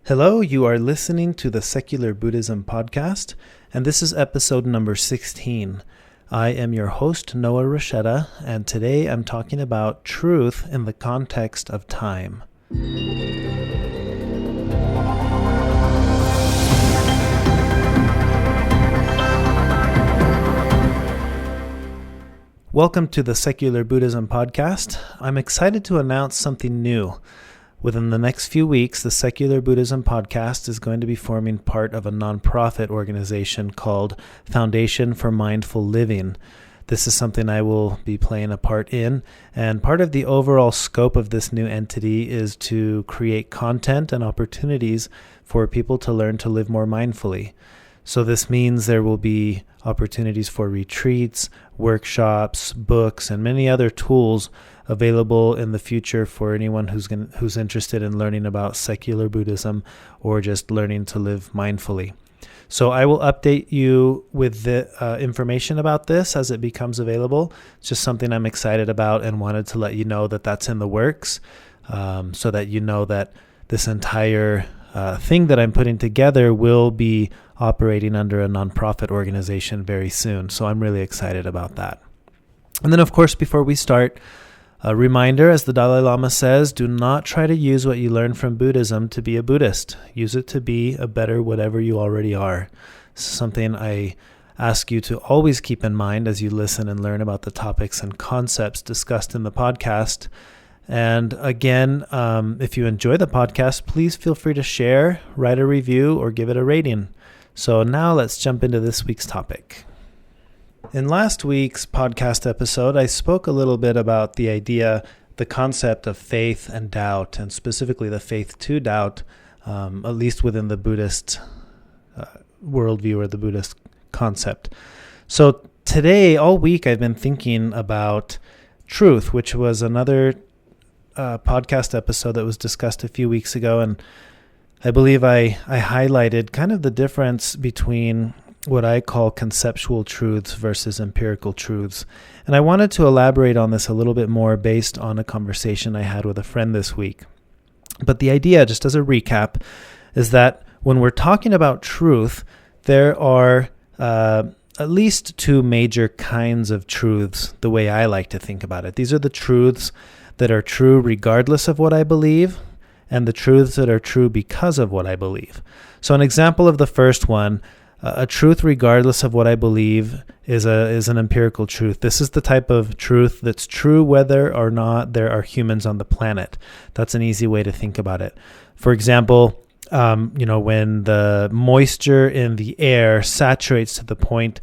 Hello, you are listening to the Secular Buddhism podcast, and this is episode number 16. I am your host, Noah Rochetta, and today I'm talking about truth in the context of time. Welcome to the Secular Buddhism podcast. I'm excited to announce something new. Within the next few weeks, the Secular Buddhism podcast is going to be forming part of a nonprofit organization called Foundation for Mindful Living. This is something I will be playing a part in, and part of the overall scope of this new entity is to create content and opportunities for people to learn to live more mindfully. So this means there will be opportunities for retreats, workshops, books, and many other tools available in the future for anyone who's interested in learning about secular Buddhism or just learning to live mindfully. So I will update you with the information about this as it becomes available. It's just something I'm excited about and wanted to let you know that that's in the works, so that you know that this entire thing that I'm putting together will be operating under a nonprofit organization very soon. So I'm really excited about that. And then, of course, before we start, a reminder, as the Dalai Lama says, do not try to use what you learn from Buddhism to be a Buddhist. Use it to be a better whatever you already are. This is something I ask you to always keep in mind as you listen and learn about the topics and concepts discussed in the podcast. And again, if you enjoy the podcast, please feel free to share, write a review, or give it a rating. So now let's jump into this week's topic. In last week's podcast episode, I spoke a little bit about the concept of faith and doubt, and specifically the faith to doubt, at least within the Buddhist worldview or the Buddhist concept. So today, all week, I've been thinking about truth, which was another podcast episode that was discussed a few weeks ago, and I believe I highlighted kind of the difference between what I call conceptual truths versus empirical truths. And I wanted to elaborate on this a little bit more based on a conversation I had with a friend this week. But the idea, just as a recap, is that when we're talking about truth, there are at least two major kinds of truths, the way I like to think about it. These are the truths that are true regardless of what I believe, and the truths that are true because of what I believe. So an example of the first one, a truth regardless of what I believe, is an empirical truth. This is the type of truth that's true whether or not there are humans on the planet. That's an easy way to think about it. For example, when the moisture in the air saturates to the point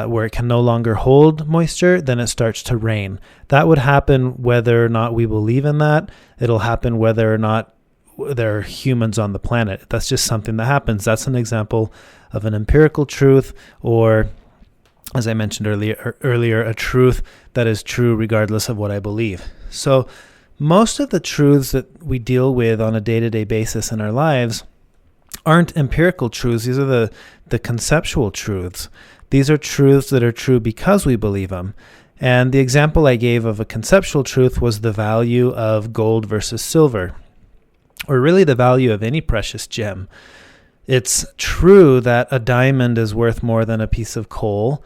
where it can no longer hold moisture, then it starts to rain. That would happen whether or not we believe in that. It'll happen whether or not there are humans on the planet. That's just something that happens. That's an example of an empirical truth, or, as I mentioned earlier, a truth that is true regardless of what I believe. So most of the truths that we deal with on a day-to-day basis in our lives aren't empirical truths. These are the conceptual truths. These are truths that are true because we believe them. And the example I gave of a conceptual truth was the value of gold versus silver, or really the value of any precious gem. It's true that a diamond is worth more than a piece of coal,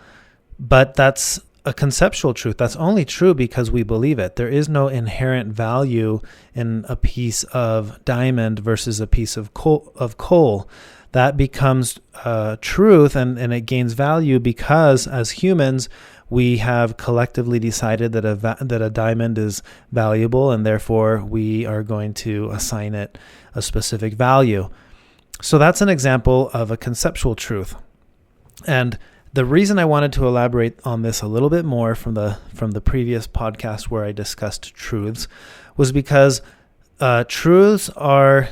but that's a conceptual truth. That's only true because we believe it. There is no inherent value in a piece of diamond versus a piece of coal. That becomes truth, and it gains value because as humans, we have collectively decided that a diamond is valuable, and therefore we are going to assign it a specific value. So that's an example of a conceptual truth. And the reason I wanted to elaborate on this a little bit more from the previous podcast where I discussed truths was because truths are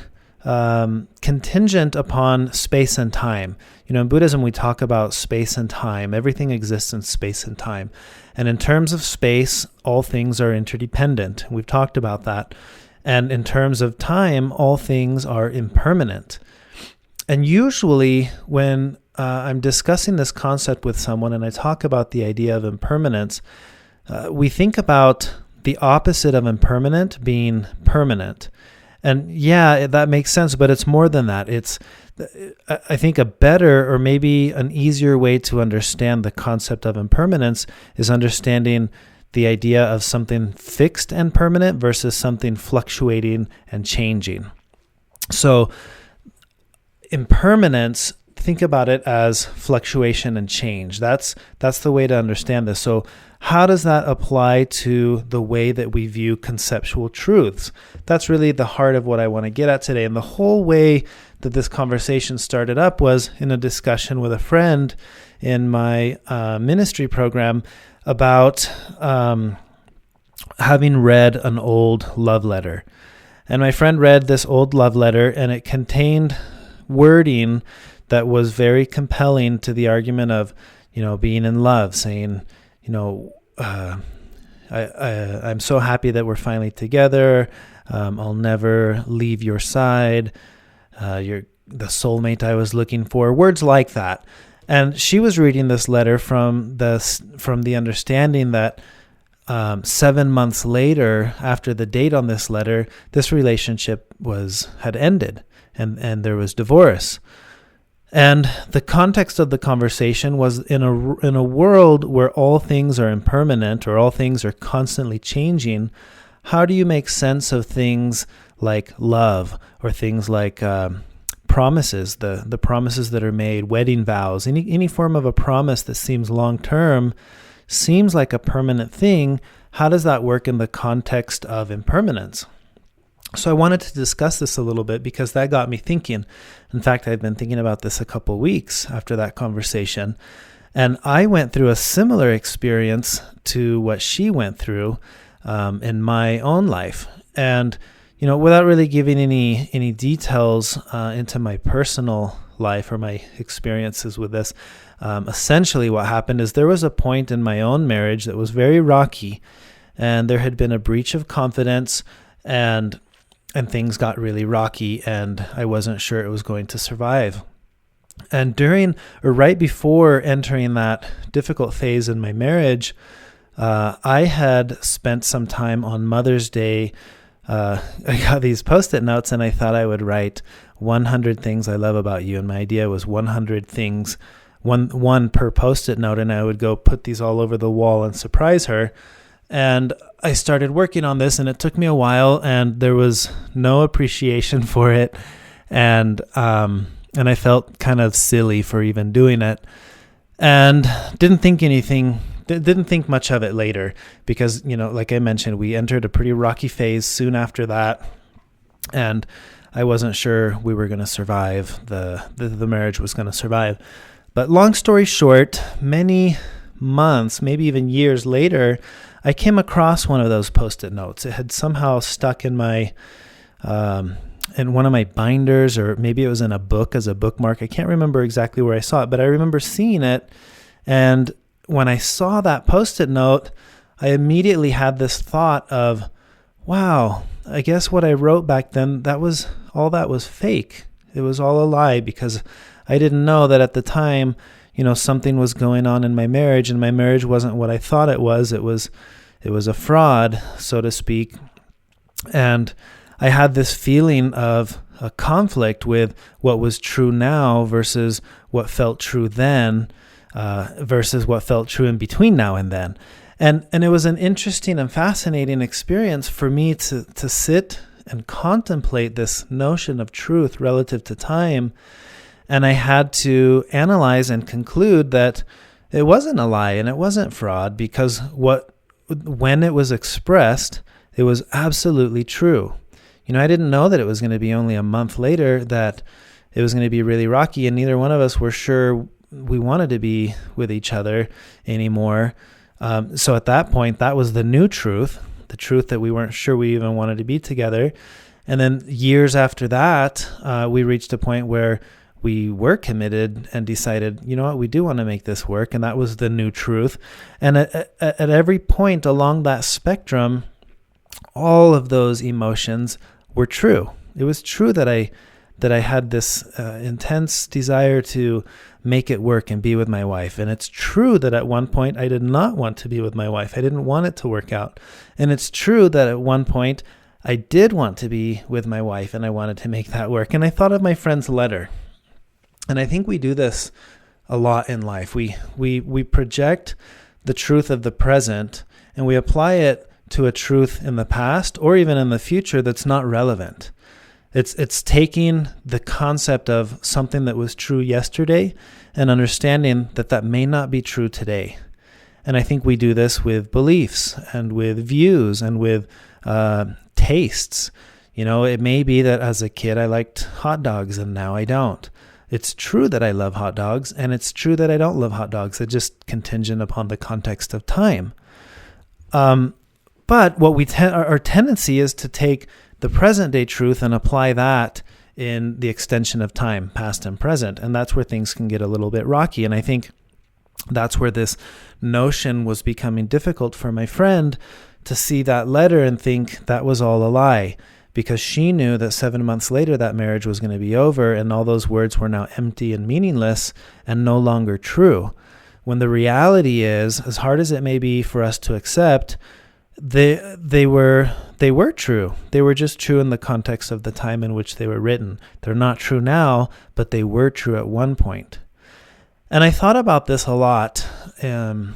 contingent upon space and time. In Buddhism, we talk about space and time. Everything exists in space and time. And in terms of space, all things are interdependent. We've talked about that. And in terms of time, all things are impermanent. And usually when I'm discussing this concept with someone and I talk about the idea of impermanence, we think about the opposite of impermanent being permanent. And yeah, that makes sense, but it's more than that. It's, I think, a better or maybe an easier way to understand the concept of impermanence is understanding the idea of something fixed and permanent versus something fluctuating and changing. So impermanence, think about it as fluctuation and change. That's the way to understand this. So how does that apply to the way that we view conceptual truths? That's really the heart of what I want to get at today. And the whole way that this conversation started up was in a discussion with a friend in my ministry program about having read an old love letter. And my friend read this old love letter, and it contained wording that was very compelling to the argument of, being in love, saying, I'm so happy that we're finally together. I'll never leave your side. You're the soulmate I was looking for. Words like that. And she was reading this letter from the understanding that 7 months later, after the date on this letter, this relationship had ended, and there was divorce. And the context of the conversation was in a world where all things are impermanent or all things are constantly changing. How do you make sense of things like love or things like promises, the promises that are made, wedding vows, any form of a promise that seems long-term, seems like a permanent thing? How does that work in the context of impermanence? So I wanted to discuss this a little bit because that got me thinking. In fact, I'd been thinking about this a couple weeks after that conversation. And I went through a similar experience to what she went through in my own life. And, without really giving any details into my personal life or my experiences with this, essentially what happened is there was a point in my own marriage that was very rocky, and there had been a breach of confidence, and things got really rocky, and I wasn't sure it was going to survive. And right before entering that difficult phase in my marriage, I had spent some time on Mother's Day. I got these Post-it notes, and I thought I would write 100 things I love about you. And my idea was 100 things, one per Post-it note, and I would go put these all over the wall and surprise her. And I started working on this, and it took me a while, and there was no appreciation for it. And I felt kind of silly for even doing it, and didn't think much of it later because, like I mentioned, we entered a pretty rocky phase soon after that, and I wasn't sure we were going to survive, the marriage was going to survive. But long story short, many months, maybe even years later, I came across one of those Post-it notes. It had somehow stuck in my in one of my binders, or maybe it was in a book as a bookmark. I can't remember exactly where I saw it, but I remember seeing it. And when I saw that Post-it note, I immediately had this thought of, wow, I guess what I wrote back then, that was fake. It was all a lie, because I didn't know that at the time, something was going on in my marriage, and my marriage wasn't what I thought it was. It was a fraud, so to speak. And I had this feeling of a conflict with what was true now versus what felt true then, versus what felt true in between now and then. And it was an interesting and fascinating experience for me to sit and contemplate this notion of truth relative to time. And I had to analyze and conclude that it wasn't a lie and it wasn't fraud, because when it was expressed, it was absolutely true. I didn't know that it was going to be only a month later that it was going to be really rocky, and neither one of us were sure we wanted to be with each other anymore. So at that point, that was the new truth, the truth that we weren't sure we even wanted to be together. And then years after that, we reached a point where we were committed and decided, we do want to make this work. And that was the new truth. And at every point along that spectrum, all of those emotions were true. It was true that I had this intense desire to make it work and be with my wife. And it's true that at one point I did not want to be with my wife. I didn't want it to work out. And it's true that at one point I did want to be with my wife, and I wanted to make that work. And I thought of my friend's letter. And I think we do this a lot in life. We project the truth of the present, and we apply it to a truth in the past or even in the future that's not relevant. It's taking the concept of something that was true yesterday and understanding that that may not be true today. And I think we do this with beliefs and with views and with tastes. It may be that as a kid I liked hot dogs and now I don't. It's true that I love hot dogs, and it's true that I don't love hot dogs. It's just contingent upon the context of time. But what our tendency is to take the present day truth and apply that in the extension of time, past and present. And that's where things can get a little bit rocky. And I think that's where this notion was becoming difficult for my friend to see that letter and think that was all a lie, because she knew that 7 months later that marriage was going to be over and all those words were now empty and meaningless and no longer true. When the reality is, as hard as it may be for us to accept, they were true. They were just true in the context of the time in which they were written. They're not true now, but they were true at one point. And I thought about this a lot in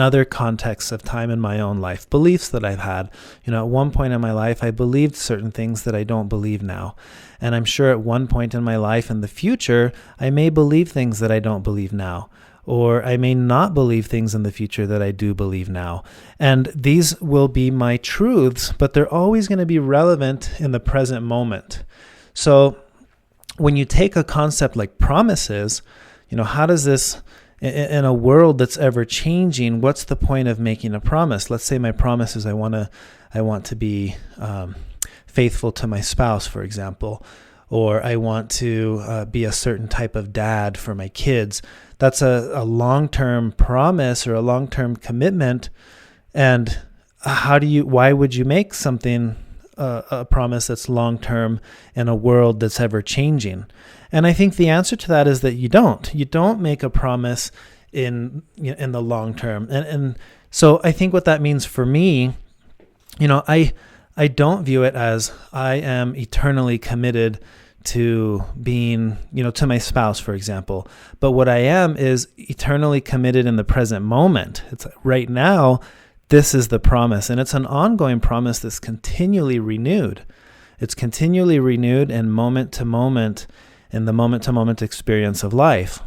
other contexts of time in my own life, beliefs that I've had. At one point in my life, I believed certain things that I don't believe now. And I'm sure at one point in my life in the future, I may believe things that I don't believe now. Or I may not believe things in the future that I do believe now. And these will be my truths, but they're always going to be relevant in the present moment. So when you take a concept like promises, how does this, in a world that's ever changing, what's the point of making a promise? Let's say my promise is I want to be faithful to my spouse, for example, or I want to be a certain type of dad for my kids. That's a long-term promise or a long-term commitment. And why would you make something, a promise that's long-term in a world that's ever changing? And I think the answer to that is that you don't make a promise in the long term. And so I think what that means for me, I don't view it as I am eternally committed to being, to my spouse, for example. But what I am is eternally committed in the present moment. It's right now, this is the promise. And it's an ongoing promise that's continually renewed. It's continually renewed and moment to moment in the moment-to-moment experience of life.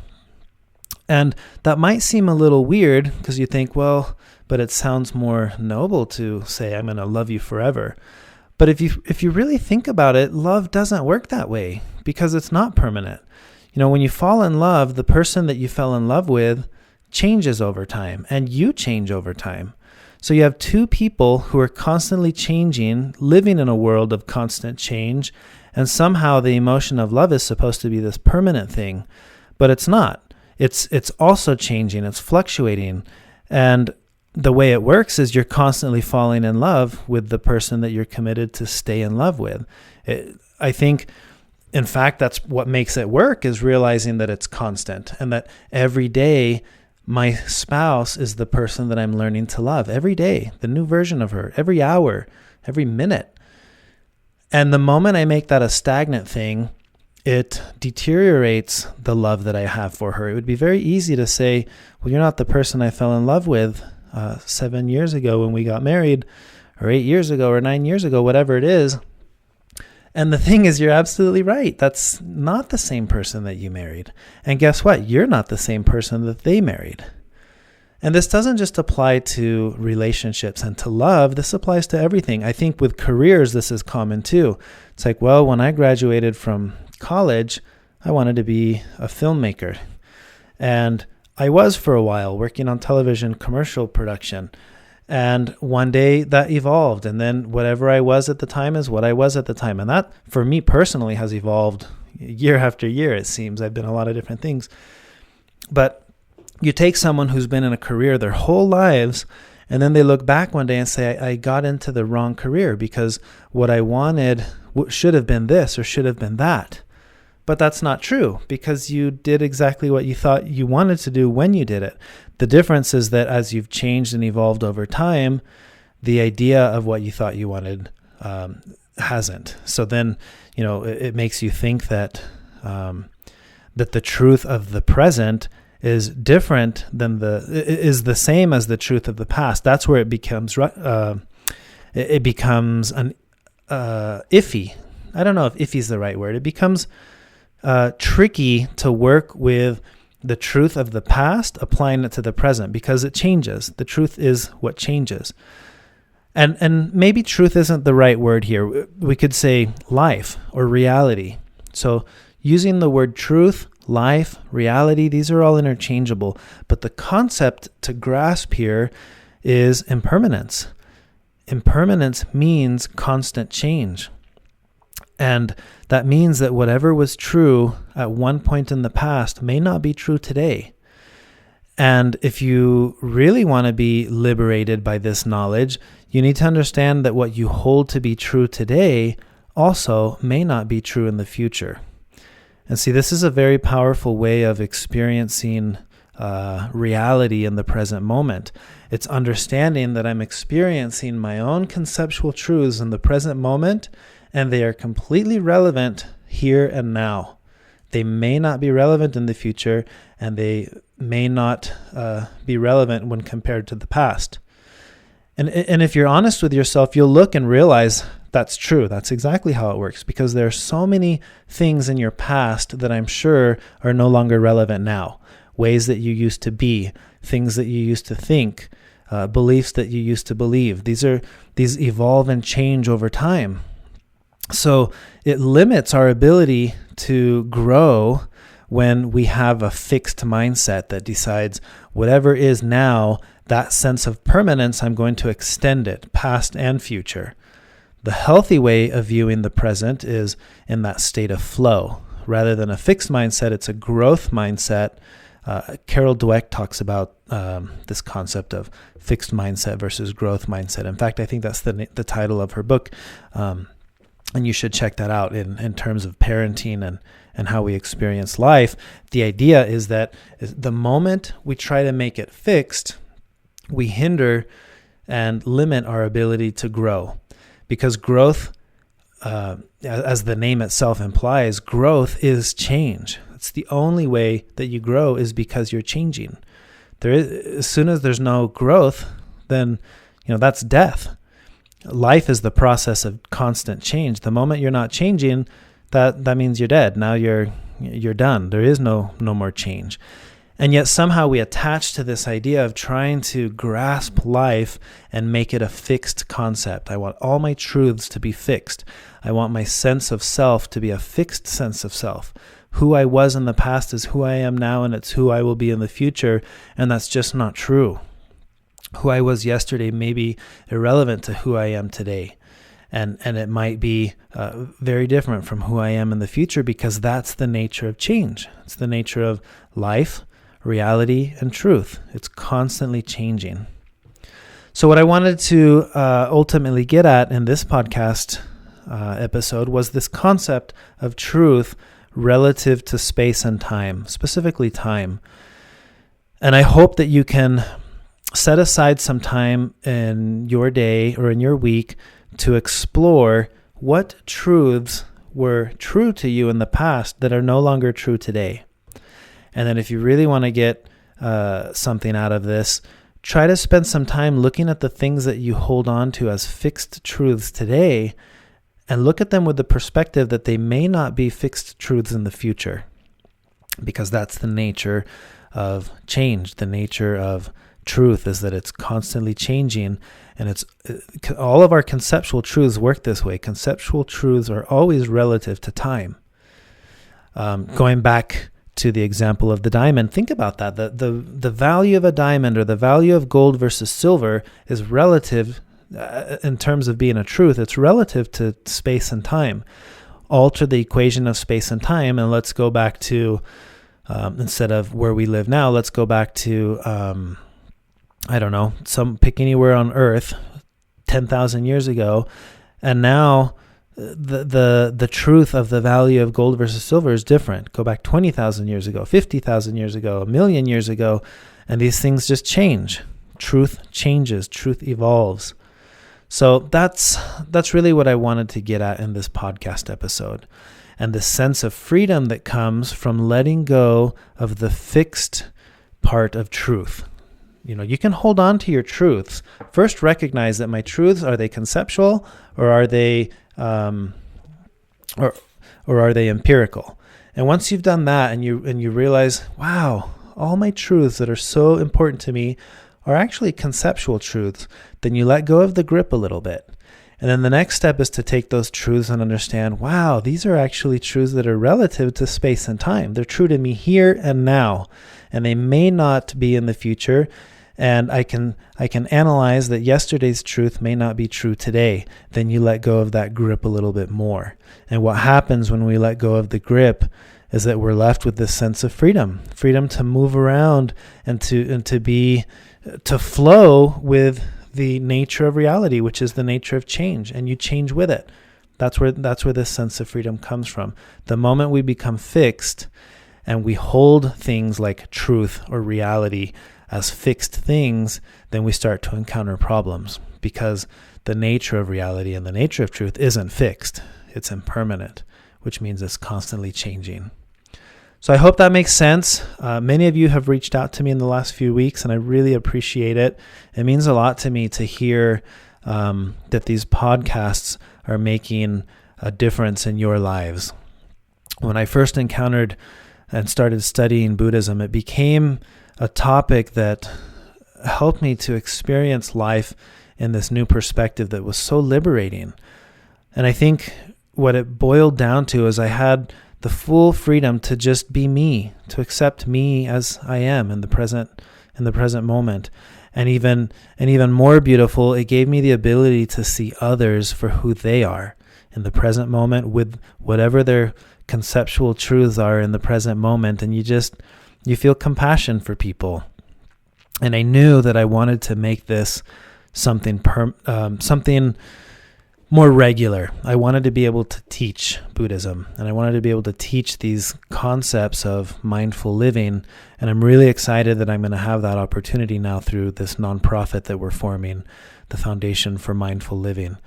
And that might seem a little weird because you think, well, but it sounds more noble to say, I'm going to love you forever. But if you really think about it, love doesn't work that way because it's not permanent. When you fall in love, the person that you fell in love with changes over time and you change over time. So you have two people who are constantly changing, living in a world of constant change, and somehow the emotion of love is supposed to be this permanent thing, but it's not. It's also changing, it's fluctuating, and the way it works is you're constantly falling in love with the person that you're committed to stay in love with. I think, in fact, that's what makes it work, is realizing that it's constant and that every day my spouse is the person that I'm learning to love. Every day, the new version of her, every hour, every minute. And the moment I make that a stagnant thing, it deteriorates the love that I have for her. It would be very easy to say, well, you're not the person I fell in love with 7 years ago when we got married, or 8 years ago, or 9 years ago, whatever it is. And the thing is, you're absolutely right. That's not the same person that you married. And guess what? You're not the same person that they married. And this doesn't just apply to relationships and to love. This applies to everything. I think with careers, this is common too. It's like, well, when I graduated from college, I wanted to be a filmmaker. And I was for a while working on television commercial production. And one day that evolved. And then whatever I was at the time is what I was at the time. And that, for me personally, has evolved year after year, it seems. I've been a lot of different things. But you take someone who's been in a career their whole lives, and then they look back one day and say, I got into the wrong career because what I wanted should have been this or should have been that. But that's not true because you did exactly what you thought you wanted to do when you did it. The difference is that as you've changed and evolved over time, the idea of what you thought you wanted hasn't. So then, it makes you think that that the truth of the present is different than is the same as the truth of the past. That's where it becomes it becomes an iffy. I don't know if iffy is the right word. It becomes tricky to work with the truth of the past, applying it to the present, because it changes. The truth is what changes. And maybe truth isn't the right word here. We could say life or reality. So using the word truth, life, reality, these are all interchangeable. But the concept to grasp here is impermanence. Impermanence means constant change. And that means that whatever was true at one point in the past may not be true today. And if you really want to be liberated by this knowledge, you need to understand that what you hold to be true today also may not be true in the future. And see, this is a very powerful way of experiencing reality in the present moment. It's understanding that I'm experiencing my own conceptual truths in the present moment, and they are completely relevant here and now. They may not be relevant in the future, and they may not be relevant when compared to the past. And if you're honest with yourself, you'll look and realize that's true. That's exactly how it works, because there are so many things in your past that I'm sure are no longer relevant now. Ways that you used to be, things that you used to think, beliefs that you used to believe. These evolve and change over time. So it limits our ability to grow when we have a fixed mindset that decides whatever is now, that sense of permanence, I'm going to extend it, past and future. The healthy way of viewing the present is in that state of flow. Rather than a fixed mindset, it's a growth mindset. Carol Dweck talks about this concept of fixed mindset versus growth mindset. In fact, I think that's the title of her book. And you should check that out in terms of parenting and how we experience life. The idea is that the moment we try to make it fixed, we hinder and limit our ability to grow. Because growth, as the name itself implies, growth is change. It's the only way that you grow is because you're changing. As soon as there's no growth, then that's death. Life is the process of constant change. The moment you're not changing, that means you're dead. Now you're done. There is no more change. And yet somehow we attach to this idea of trying to grasp life and make it a fixed concept. I want all my truths to be fixed. I want my sense of self to be a fixed sense of self. Who I was in the past is who I am now, and it's who I will be in the future. And that's just not true. Who I was yesterday may be irrelevant to who I am today. And it might be very different from who I am in the future, because that's the nature of change. It's the nature of life, reality, and truth. It's constantly changing. So what I wanted to ultimately get at in this podcast episode was this concept of truth relative to space and time, specifically time. And I hope that you can set aside some time in your day or in your week to explore what truths were true to you in the past that are no longer true today. And then if you really want to get something out of this, try to spend some time looking at the things that you hold on to as fixed truths today, and look at them with the perspective that they may not be fixed truths in the future, because that's the nature of change. The nature of truth is that it's constantly changing, and it's all of our conceptual truths work this way. Conceptual truths are always relative to time. Going back to the example of the diamond, think about that. The value of a diamond or the value of gold versus silver is relative in terms of being a truth. It's relative to space and time. Alter the equation of space and time, and let's go back to, instead of where we live now, let's go back to, I don't know, pick anywhere on Earth 10,000 years ago, and now the truth of the value of gold versus silver is different. Go back 20,000 years ago, 50,000 years ago, 1,000,000 years ago, and these things just change. Truth changes. Truth evolves. So that's really what I wanted to get at in this podcast episode. And the sense of freedom that comes from letting go of the fixed part of truth. You can hold on to your truths. First, recognize that my truths, are they conceptual or are they or are they empirical? And once you've done that and you realize, wow, all my truths that are so important to me are actually conceptual truths, then you let go of the grip a little bit. And then the next step is to take those truths and understand, wow, these are actually truths that are relative to space and time. They're true to me here and now, and they may not be in the future. And I can analyze that yesterday's truth may not be true today. Then you let go of that grip a little bit more. And what happens when we let go of the grip is that we're left with this sense of freedom to move around and to flow with the nature of reality, which is the nature of change, and you change with it. That's where this sense of freedom comes from. The moment we become fixed and we hold things like truth or reality as fixed things, then we start to encounter problems, because the nature of reality and the nature of truth isn't fixed. It's impermanent, which means it's constantly changing. So I hope that makes sense. Many of you have reached out to me in the last few weeks, and I really appreciate it. It means a lot to me to hear that these podcasts are making a difference in your lives. When I first encountered and started studying Buddhism, it became a topic that helped me to experience life in this new perspective that was so liberating. And I think what it boiled down to is I had the full freedom to just be me, to accept me as I am in the present moment. And even more beautiful, it gave me the ability to see others for who they are in the present moment, with whatever their conceptual truths are in the present moment. And you feel compassion for people. And I knew that I wanted to make this something more regular. I wanted to be able to teach Buddhism, and I wanted to be able to teach these concepts of mindful living. And I'm really excited that I'm going to have that opportunity now through this nonprofit that we're forming, the Foundation for Mindful Living.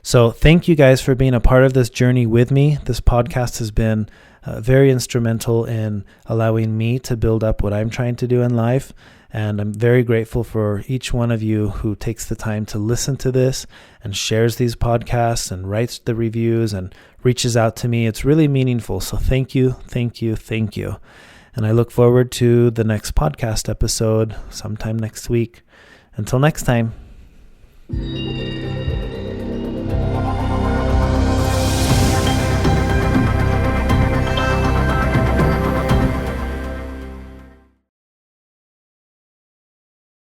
So thank you guys for being a part of this journey with me. This podcast has been very instrumental in allowing me to build up what I'm trying to do in life. And I'm very grateful for each one of you who takes the time to listen to this and shares these podcasts and writes the reviews and reaches out to me. It's really meaningful. So thank you, thank you, thank you. And I look forward to the next podcast episode sometime next week. Until next time.